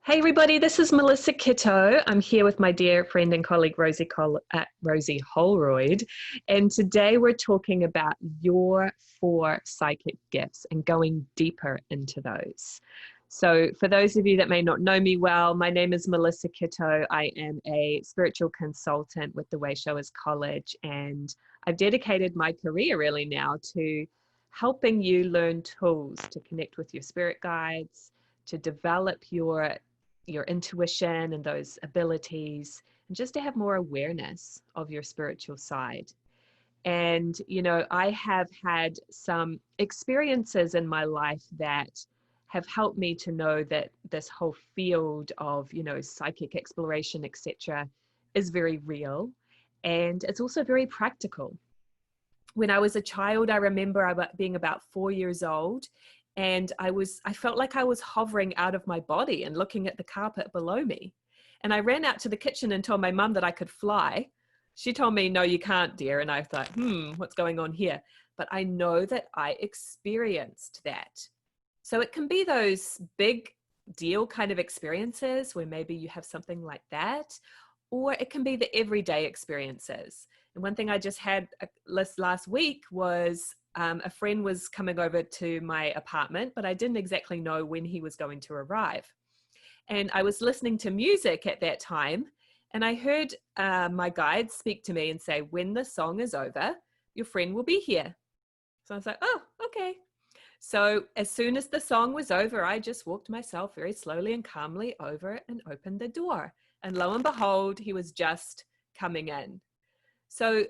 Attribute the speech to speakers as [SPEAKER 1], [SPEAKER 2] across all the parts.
[SPEAKER 1] Hey everybody, this is Melissa Kitto. I'm here with my dear friend and colleague Rosie Holroyd, and today we're talking about your four psychic gifts and going deeper into those. So for those of you that may not know me well, my name is Melissa Kitto. I am a spiritual consultant with the Way Showers College, and I've dedicated my career really now to helping you learn tools to connect with your spirit guides, to develop your intuition and those abilities, and just to have more awareness of your spiritual side. And, I have had some experiences in my life that have helped me to know that this whole field of, psychic exploration, etc., is very real. And it's also very practical. When I was a child, I remember being about 4 years old, and I felt like I was hovering out of my body and looking at the carpet below me. And I ran out to the kitchen and told my mum that I could fly. She told me, "No, you can't, dear." And I thought, what's going on here? But I know that I experienced that. So it can be those big deal kind of experiences where maybe you have something like that, or it can be the everyday experiences. And one thing I just had last week was a friend was coming over to my apartment, but I didn't exactly know when he was going to arrive. And I was listening to music at that time, and I heard my guide speak to me and say, "When the song is over, your friend will be here." So I was like, "Oh, okay." So as soon as the song was over, I just walked myself very slowly and calmly over and opened the door. And lo and behold, he was just coming in. So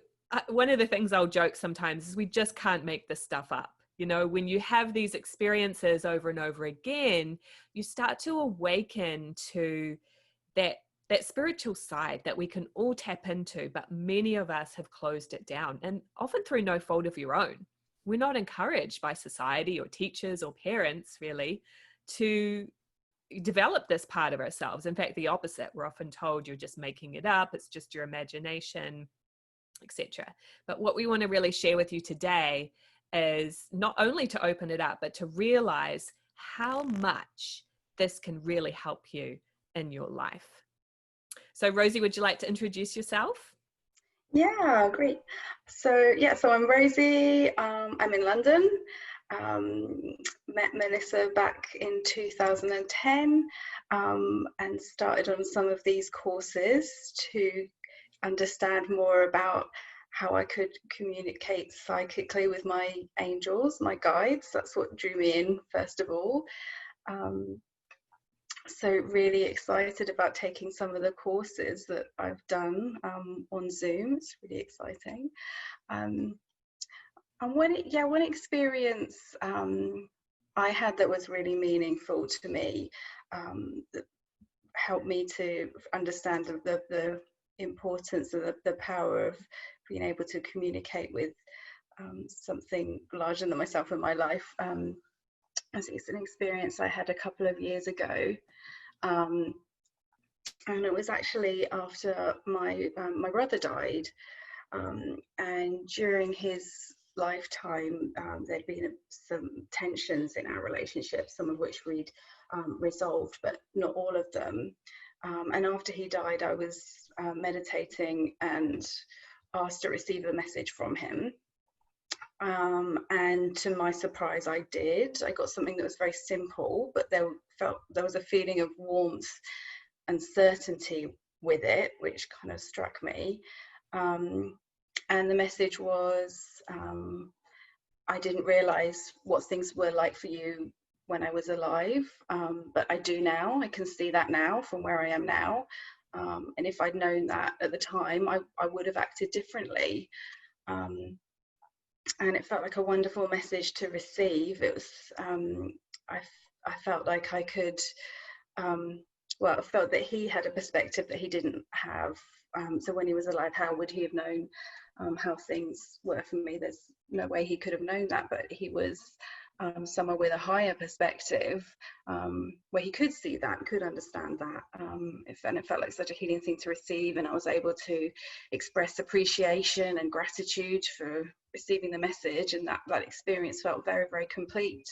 [SPEAKER 1] one of the things I'll joke sometimes is we just can't make this stuff up. When you have these experiences over and over again, you start to awaken to that spiritual side that we can all tap into, but many of us have closed it down, and often through no fault of your own. We're not encouraged by society or teachers or parents really to develop this part of ourselves. In fact, the opposite. We're often told you're just making it up, it's just your imagination, etc. But what we want to really share with you today is not only to open it up, but to realize how much this can really help you in your life. So Rosie, would you like to introduce yourself?
[SPEAKER 2] Yeah, great. So I'm Rosie. I'm in London. Met Melissa back in 2010 and started on some of these courses to understand more about how I could communicate psychically with my angels, my guides. That's what drew me in, first of all. So really excited about taking some of the courses that I've done on Zoom. It's really exciting. And one experience I had that was really meaningful to me, that helped me to understand the importance of the power of being able to communicate with something larger than myself in my life. It's an experience I had a couple of years ago. And it was actually after my brother died, and during his lifetime there'd been some tensions in our relationship, some of which we'd resolved, but not all of them. And after he died, I was meditating and asked to receive a message from him. And to my surprise, I did. I got something that was very simple, but there was a feeling of warmth and certainty with it, which kind of struck me. And the message was, I didn't realize what things were like for you when I was alive, but I do now. I can see that now from where I am now. And if I'd known that at the time, I would have acted differently. And it felt like a wonderful message to receive. It was, I felt like I could, I felt that he had a perspective that he didn't have. So when he was alive, how would he have known how things were for me? There's no way he could have known that, but he was somewhere with a higher perspective, where he could see that, could understand that. And it felt like such a healing thing to receive, and I was able to express appreciation and gratitude for receiving the message, and that experience felt very, very complete.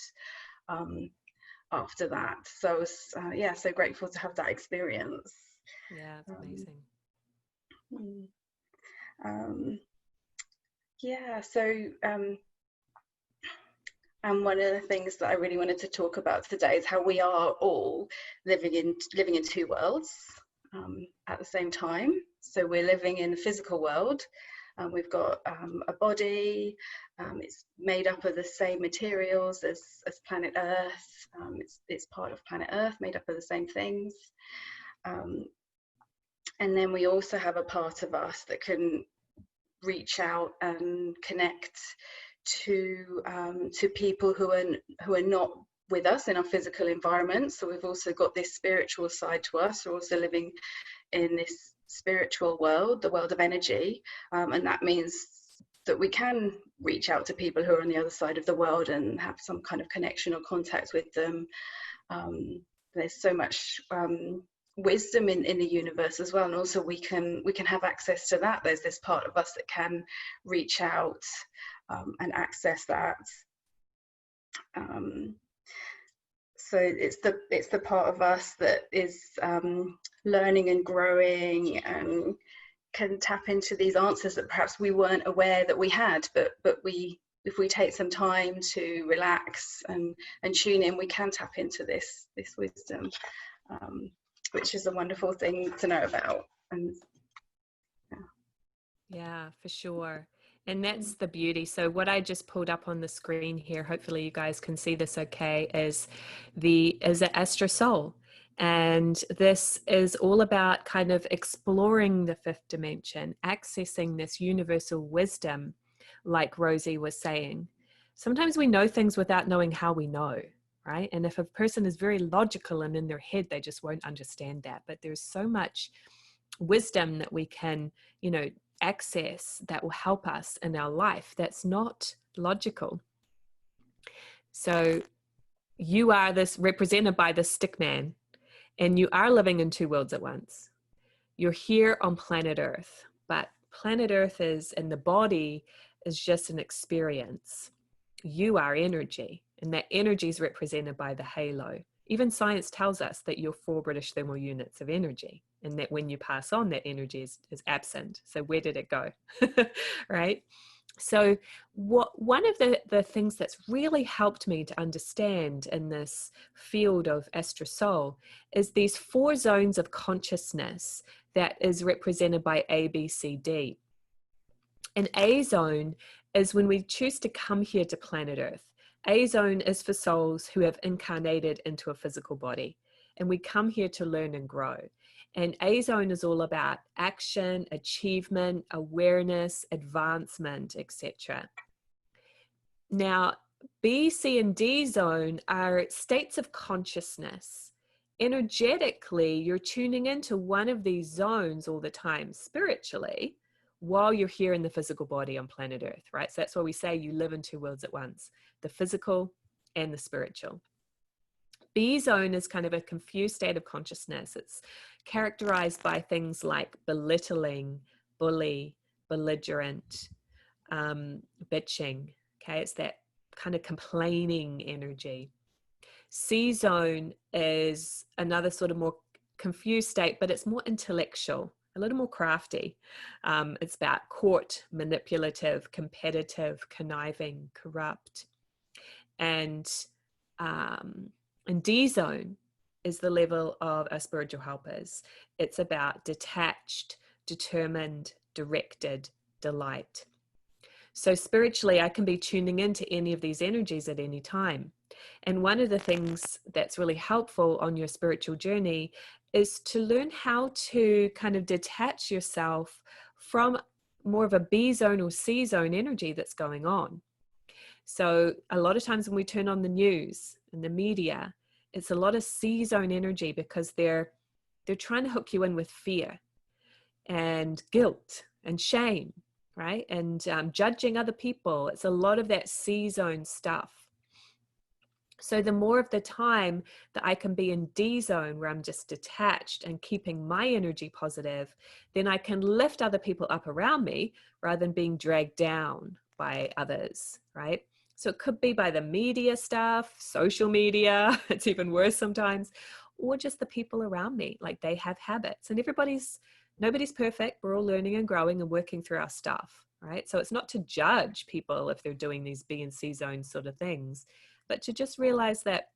[SPEAKER 2] after that. So I was yeah, so grateful to have that experience.
[SPEAKER 1] Yeah, it's
[SPEAKER 2] Um,
[SPEAKER 1] amazing.
[SPEAKER 2] mm, yeah, so and one of the things that I really wanted to talk about today is how we are all living in two worlds at the same time. So we're living in the physical world. We've got a body. It's made up of the same materials as planet Earth. It's part of planet Earth, made up of the same things. Um, and then we also have a part of us that can reach out and connect to people who are not with us in our physical environment. So we've also got this spiritual side to us. We're also living in this spiritual world, the world of energy, and that means that we can reach out to people who are on the other side of the world and have some kind of connection or contact with them. There's so much wisdom in the universe as well, and also we can have access to that. There's this part of us that can reach out and access that. So it's the part of us that is learning and growing and can tap into these answers that perhaps we weren't aware that we had, but we, if we take some time to relax and tune in, we can tap into this wisdom, which is a wonderful thing to know about. And
[SPEAKER 1] Yeah, for sure. And that's the beauty. So what I just pulled up on the screen here, hopefully you guys can see this okay, is the Astrosoul. And this is all about kind of exploring the fifth dimension, accessing this universal wisdom, like Rosie was saying. Sometimes we know things without knowing how we know, right? And if a person is very logical and in their head, they just won't understand that. But there's so much wisdom that we can, access that will help us in our life that's not logical. So you are this represented by the stick man, and you are living in two worlds at once. You're here on planet Earth, but planet Earth is, and the body is just an experience. You are energy, and that energy is represented by the halo. Even science tells us that you're 4 British thermal units of energy, and that when you pass on, that energy is absent. So where did it go? Right? So one of the things that's really helped me to understand in this field of Astrosoul is these 4 zones of consciousness that is represented by A, B, C, D. An A zone is when we choose to come here to planet Earth. A zone is for souls who have incarnated into a physical body, and we come here to learn and grow. And A zone is all about action, achievement, awareness, advancement, etc. Now, B, C, and D zone are states of consciousness. Energetically, you're tuning into one of these zones all the time spiritually, while you're here in the physical body on planet Earth, right? So that's why we say you live in two worlds at once, the physical and the spiritual. B zone is kind of a confused state of consciousness. It's characterized by things like belittling, bully, belligerent, bitching. Okay, it's that kind of complaining energy. C zone is another sort of more confused state, but it's more intellectual, a little more crafty. It's about court, manipulative, competitive, conniving, corrupt. And D zone is the level of our spiritual helpers. It's about detached, determined, directed delight. So spiritually, I can be tuning into any of these energies at any time. And one of the things that's really helpful on your spiritual journey is to learn how to kind of detach yourself from more of a B zone or C zone energy that's going on. So a lot of times when we turn on the news and the media, it's a lot of C zone energy because they're trying to hook you in with fear and guilt and shame, right? And judging other people. It's a lot of that C zone stuff. So the more of the time that I can be in D zone where I'm just detached and keeping my energy positive, then I can lift other people up around me rather than being dragged down by others, right? So it could be by the media stuff, social media, it's even worse sometimes, or just the people around me. Like they have habits, and nobody's perfect. We're all learning and growing and working through our stuff, right? So it's not to judge people if they're doing these B and C zone sort of things, but to just realize that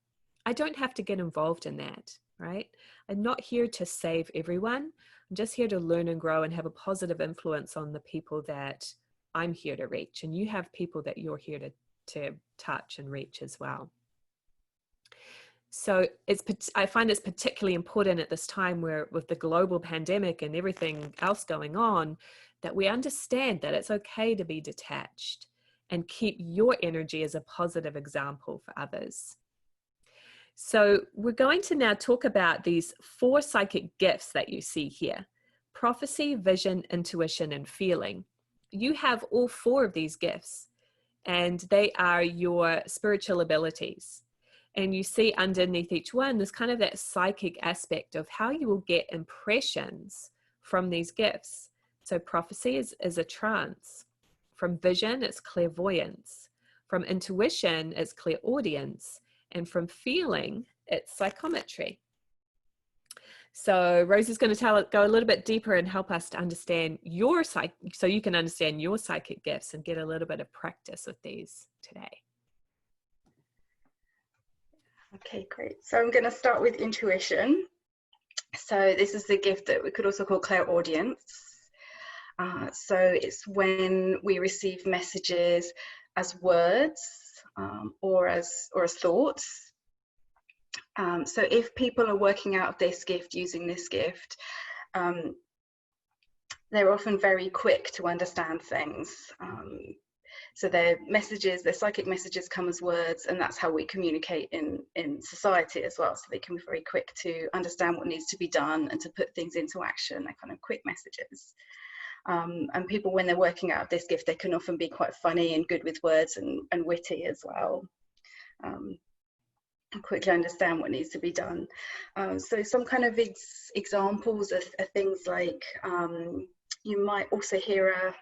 [SPEAKER 1] I don't have to get involved in that, right? I'm not here to save everyone. I'm just here to learn and grow and have a positive influence on the people that I'm here to reach. And you have people that you're here to touch and reach as well. So I find it's particularly important at this time where with the global pandemic and everything else going on, that we understand that it's okay to be detached and keep your energy as a positive example for others. So we're going to now talk about these 4 psychic gifts that you see here: prophecy, vision, intuition, and feeling. You have all 4 of these gifts, and they are your spiritual abilities. And you see underneath each one, there's kind of that psychic aspect of how you will get impressions from these gifts. So prophecy is a trance. From vision, it's clairvoyance. From intuition, it's clairaudience. And from feeling, it's psychometry. So Rosie's going to go a little bit deeper and help us to understand so you can understand your psychic gifts and get a little bit of practice with these today.
[SPEAKER 2] Okay, great. So I'm going to start with intuition. So this is the gift that we could also call clairaudience. So it's when we receive messages as words or as thoughts. So if people are working out of this gift, using this gift, they're often very quick to understand things. So their psychic messages come as words, and that's how we communicate in society as well. So they can be very quick to understand what needs to be done and to put things into action. They're kind of quick messages. And people, when they're working out of this gift, they can often be quite funny and good with words and witty as well. Quickly understand what needs to be done. So some kind of examples are things like you might also hear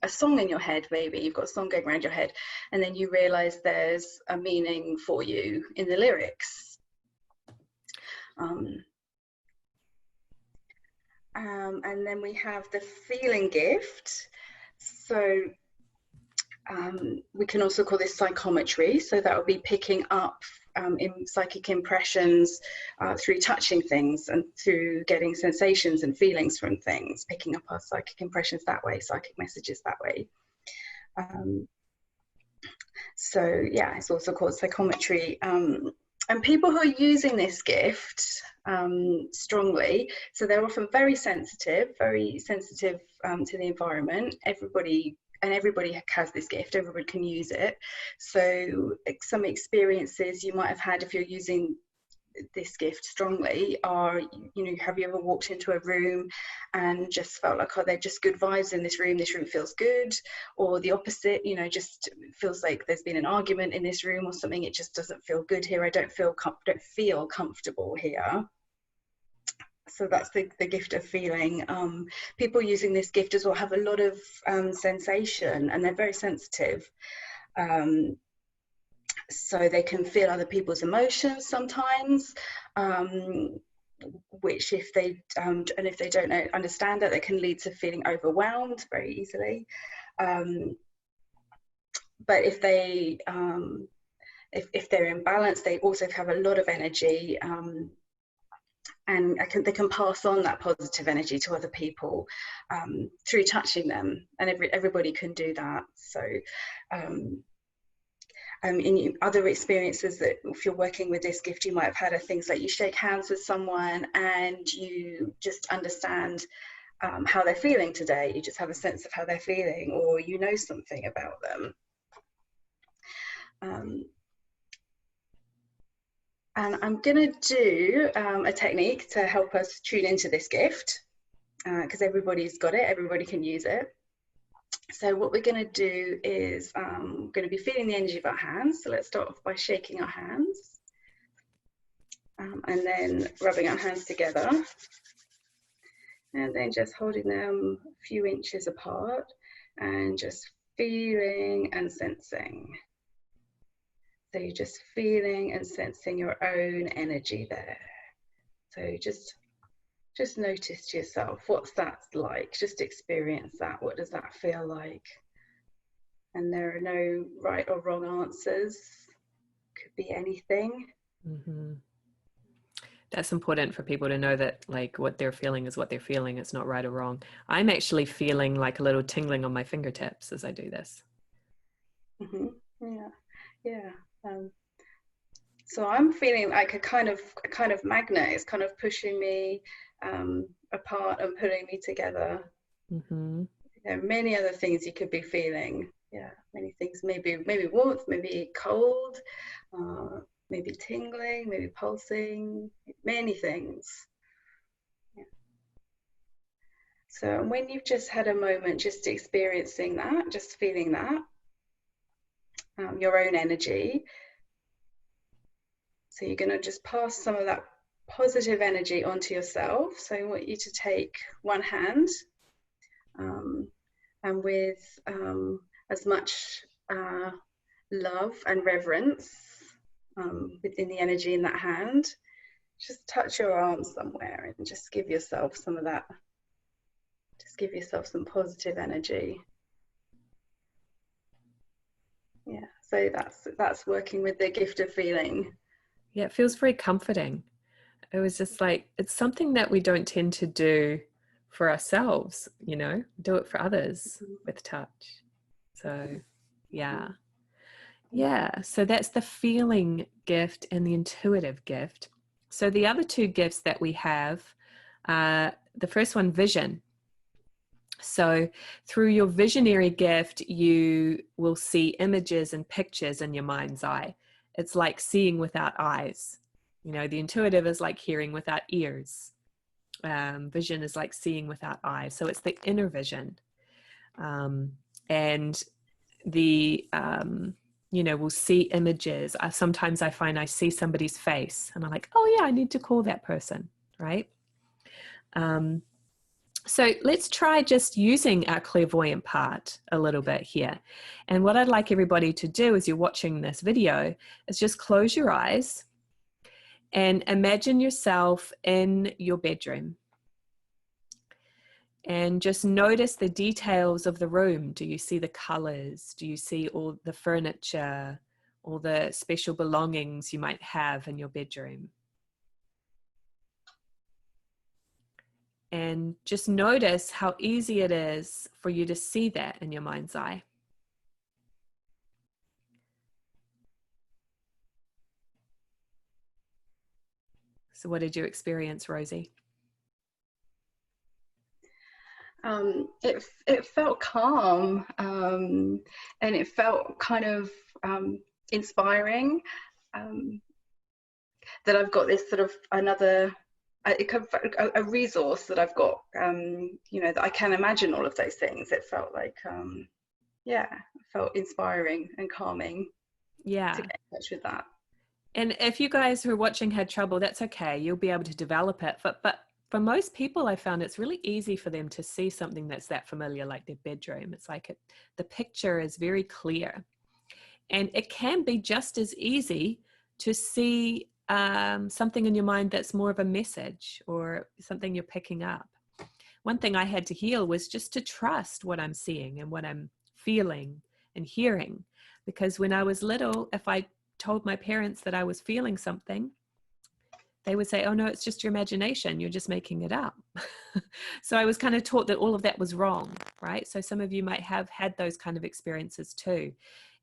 [SPEAKER 2] a song in your head. Maybe you've got a song going around your head, and then you realize there's a meaning for you in the lyrics. And then we have the feeling gift. So we can also call this psychometry. So that would be picking up in psychic impressions through touching things and through getting sensations and feelings from things, picking up our psychic impressions that way, psychic messages that way. So yeah, it's also called psychometry. And people who are using this gift strongly, so they're often very sensitive to the environment. Everybody has this gift, everybody can use it. So some experiences you might have had if you're using this gift strongly are, have you ever walked into a room and just felt like, oh, they're just good vibes in this room feels good, or the opposite, just feels like there's been an argument in this room or something, it just doesn't feel good here, I don't feel comfortable here. So that's the gift of feeling. People using this gift as well have a lot of sensation, and they're very sensitive. So they can feel other people's emotions sometimes, which if they don't understand that, they can lead to feeling overwhelmed very easily. But if they're in balance, they also have a lot of energy. And they can pass on that positive energy to other people through touching them, and everybody can do that. So in other experiences that if you're working with this gift you might have had are things like you shake hands with someone and you just understand how they're feeling today, you just have a sense of how they're feeling, or something about them. And I'm going to do a technique to help us tune into this gift, because everybody's got it, everybody can use it. So what we're going to do is going to be feeling the energy of our hands. So let's start off by shaking our hands and then rubbing our hands together, and then just holding them a few inches apart and just feeling and sensing. So you're just feeling and sensing your own energy there. So just notice to yourself, what's that like? Just experience that. What does that feel like? And there are no right or wrong answers. Could be anything.
[SPEAKER 1] Mm-hmm. That's important for people to know, that like what they're feeling is what they're feeling. It's not right or wrong. I'm actually feeling like a little tingling on my fingertips as I do this.
[SPEAKER 2] Mm-hmm. Yeah. So I'm feeling like a kind of magnet. It's kind of pushing me apart and pulling me together.
[SPEAKER 1] Mm-hmm.
[SPEAKER 2] There are many other things you could be feeling. Yeah, many things. Maybe warmth, maybe cold, maybe tingling, maybe pulsing. Many things. Yeah. So when you've just had a moment, just experiencing that, just feeling that, your own energy. So you're going to just pass some of that positive energy onto yourself. So I want you to take one hand, and with as much love and reverence within the energy in that hand, just touch your arm somewhere and just give yourself some of that. Just give yourself some positive energy. Yeah, so that's working with the gift of feeling.
[SPEAKER 1] Yeah, it feels very comforting. It was just like, it's something that we don't tend to do for ourselves, you know, do it for others with touch. So yeah. So that's the feeling gift and the intuitive gift. So the other two gifts that we have, the first one, vision. So through your visionary gift, you will see images and pictures in your mind's eye. It's like seeing without eyes. You know, the intuitive is like hearing without ears. Vision is like seeing without eyes. So it's the inner vision. And the, we'll see images. Sometimes I find I see somebody's face and I'm like, oh yeah, I need to call that person, right? So let's try just using our clairvoyant part a little bit here. And what I'd like everybody to do as you're watching this video is just close your eyes and imagine yourself in your bedroom. And just notice the details of the room. Do you see the colors? Do you see all the furniture, all the special belongings you might have in your bedroom? And just notice how easy it is for you to see that in your mind's eye. So what did you experience, Rosie?
[SPEAKER 2] It felt calm, and it felt kind of inspiring, that I've got this sort of another a resource that I've got, that I can imagine all of those things. It felt like it felt inspiring and calming to get in touch with that.
[SPEAKER 1] And if you guys who are watching had trouble, that's okay. You'll be able to develop it. But for most people, I found it's really easy for them to see something that's that familiar, like their bedroom. It's like the picture is very clear. And it can be just as easy to see something in your mind that's more of a message or something you're picking up. One thing I had to heal was just to trust what I'm seeing and what I'm feeling and hearing. Because when I was little, if I told my parents that I was feeling something, they would say, oh no, it's just your imagination. You're just making it up. So I was kind of taught that all of that was wrong, right? So some of you might have had those kind of experiences too.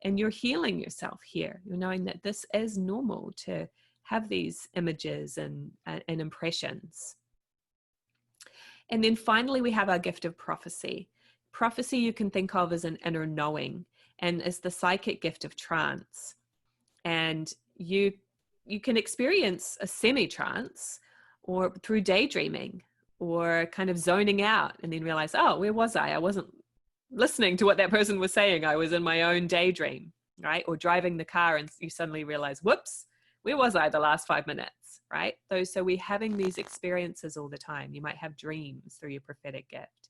[SPEAKER 1] And you're healing yourself here. You're knowing that this is normal to have these images and impressions. And then finally, we have our gift of prophecy. Prophecy you can think of as an inner knowing, and is the psychic gift of trance. And you can experience a semi-trance or through daydreaming or kind of zoning out and then realize, oh, where was I? I wasn't listening to what that person was saying. I was in my own daydream, right? Or driving the car and you suddenly realize, whoops, where was I the last 5 minutes, right? So we're having these experiences all the time. You might have dreams through your prophetic gift.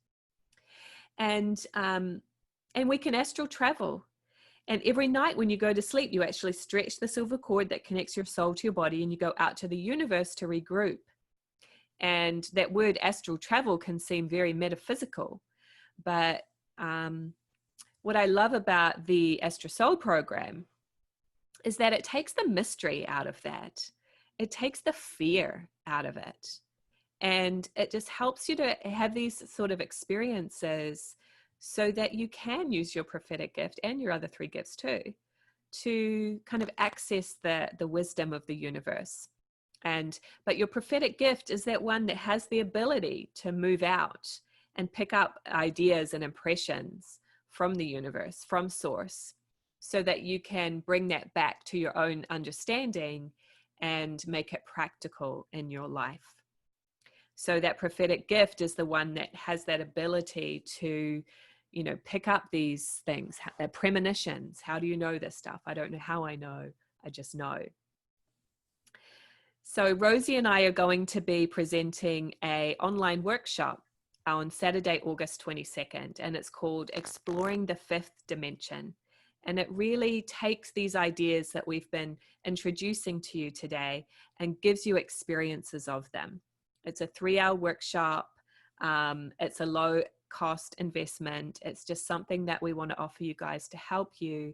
[SPEAKER 1] And we can astral travel. And every night when you go to sleep, you actually stretch the silver cord that connects your soul to your body, and you go out to the universe to regroup. And that word astral travel can seem very metaphysical, but what I love about the Astrosoul program is that it takes the mystery out of that. It takes the fear out of it. And it just helps you to have these sort of experiences so that you can use your prophetic gift and your other 3 gifts too, to kind of access the wisdom of the universe. But your prophetic gift is that one that has the ability to move out and pick up ideas and impressions from the universe, from source, so that you can bring that back to your own understanding and make it practical in your life. So that prophetic gift is the one that has that ability to, you know, pick up these things, premonitions. How do you know this stuff? I don't know how I know, I just know. So Rosie and I are going to be presenting an online workshop on Saturday, August 22nd, and it's called Exploring the Fifth Dimension. And it really takes these ideas that we've been introducing to you today and gives you experiences of them. It's a 3-hour workshop. It's a low cost investment. It's just something that we want to offer you guys to help you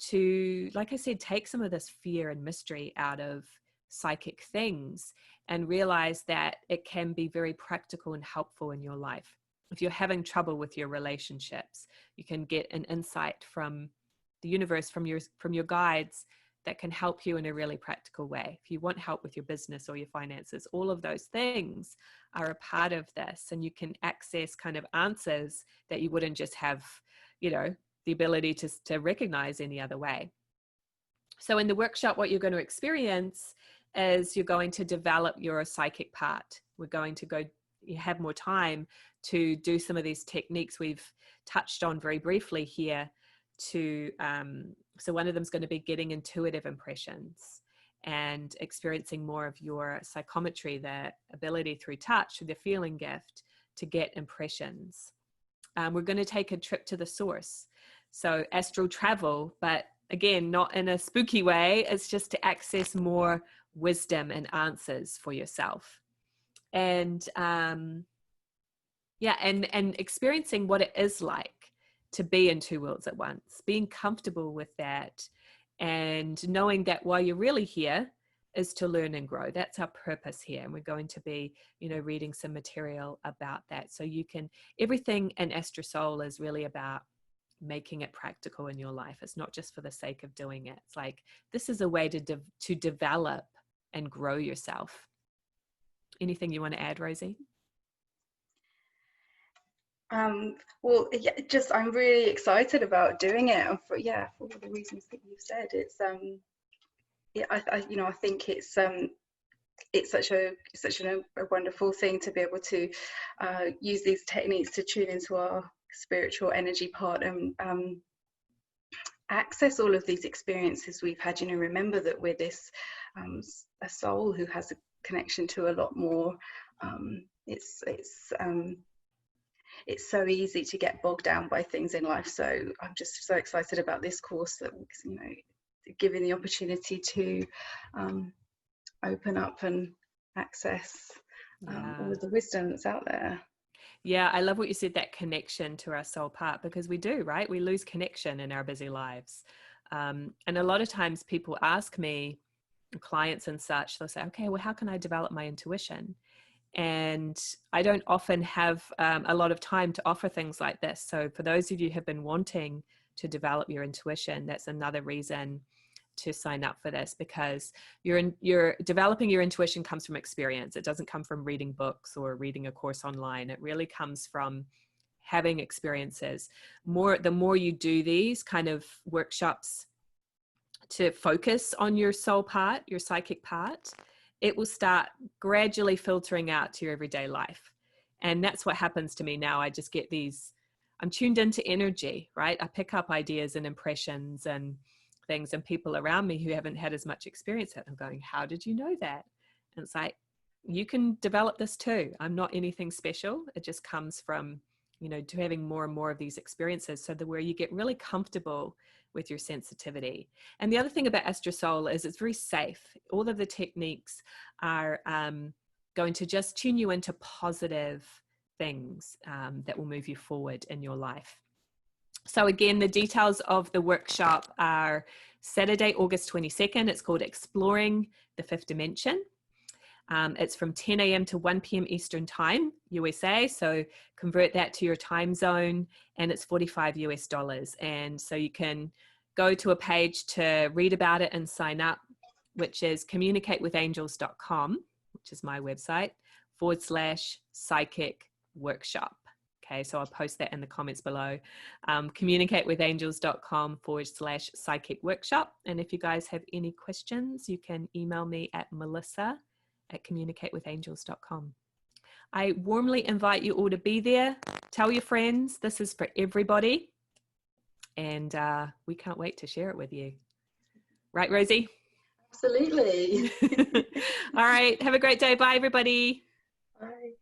[SPEAKER 1] to, like I said, take some of this fear and mystery out of psychic things and realize that it can be very practical and helpful in your life. If you're having trouble with your relationships, you can get an insight from the universe, from your guides, that can help you in a really practical way. If you want help with your business or your finances, all of those things are a part of this, and you can access kind of answers that you wouldn't just have, you know, the ability to recognize any other way. So in the workshop, what you're going to experience is you're going to develop your psychic part. We're going to you have more time to do some of these techniques we've touched on very briefly here. So one of them is going to be getting intuitive impressions and experiencing more of your psychometry, the ability through touch, through the feeling gift, to get impressions. We're going to take a trip to the source. So astral travel, but again, not in a spooky way. It's just to access more wisdom and answers for yourself. And and experiencing what it is like to be in 2 worlds at once, being comfortable with that, and knowing that while you're really here is to learn and grow. That's our purpose here. And we're going to be, you know, reading some material about that. So you can, everything in Astrosoul is really about making it practical in your life. It's not just for the sake of doing it. It's like, this is a way to develop and grow yourself. Anything you want to add, Rosie?
[SPEAKER 2] Well, yeah, just I'm really excited about doing it, and for all the reasons that you've said. It's I think it's such a wonderful thing to be able to use these techniques to tune into our spiritual energy part and access all of these experiences we've had. You know, remember that we're this a soul who has a connection to a lot more. It's so easy to get bogged down by things in life. So I'm just so excited about this course, that, you know, giving the opportunity to open up and access all of the wisdom that's out there.
[SPEAKER 1] Yeah, I love what you said, that connection to our soul part, because we do, right? We lose connection in our busy lives. And a lot of times people ask me, clients and such, they'll say, okay, well, how can I develop my intuition? And I don't often have a lot of time to offer things like this. So for those of you who have been wanting to develop your intuition, that's another reason to sign up for this, because you're developing your intuition comes from experience. It doesn't come from reading books or reading a course online. It really comes from having experiences. The more you do these kind of workshops to focus on your soul part, your psychic part, it will start gradually filtering out to your everyday life. And that's what happens to me now. I just get I'm tuned into energy, right? I pick up ideas and impressions and things, and people around me who haven't had as much experience that, I'm going, how did you know that? And it's like, you can develop this too. I'm not anything special. It just comes from, you know, to having more and more of these experiences. So where you get really comfortable with your sensitivity. And the other thing about Astrosoul is it's very safe. All of the techniques are going to just tune you into positive things that will move you forward in your life. So again, the details of the workshop are Saturday, August 22nd. It's called Exploring the Fifth Dimension. It's from 10 a.m. to 1 p.m. Eastern Time, USA. So convert that to your time zone, and it's $45 US. And so you can go to a page to read about it and sign up, which is communicatewithangels.com, which is my website, /psychic workshop. Okay, so I'll post that in the comments below. Communicatewithangels.com /psychic workshop. And if you guys have any questions, you can email me at melissa@communicatewithangels.com. I warmly invite you all to be there. Tell your friends. This is for everybody. And we can't wait to share it with you. Right, Rosie?
[SPEAKER 2] Absolutely.
[SPEAKER 1] All right. Have a great day. Bye, everybody.
[SPEAKER 2] Bye.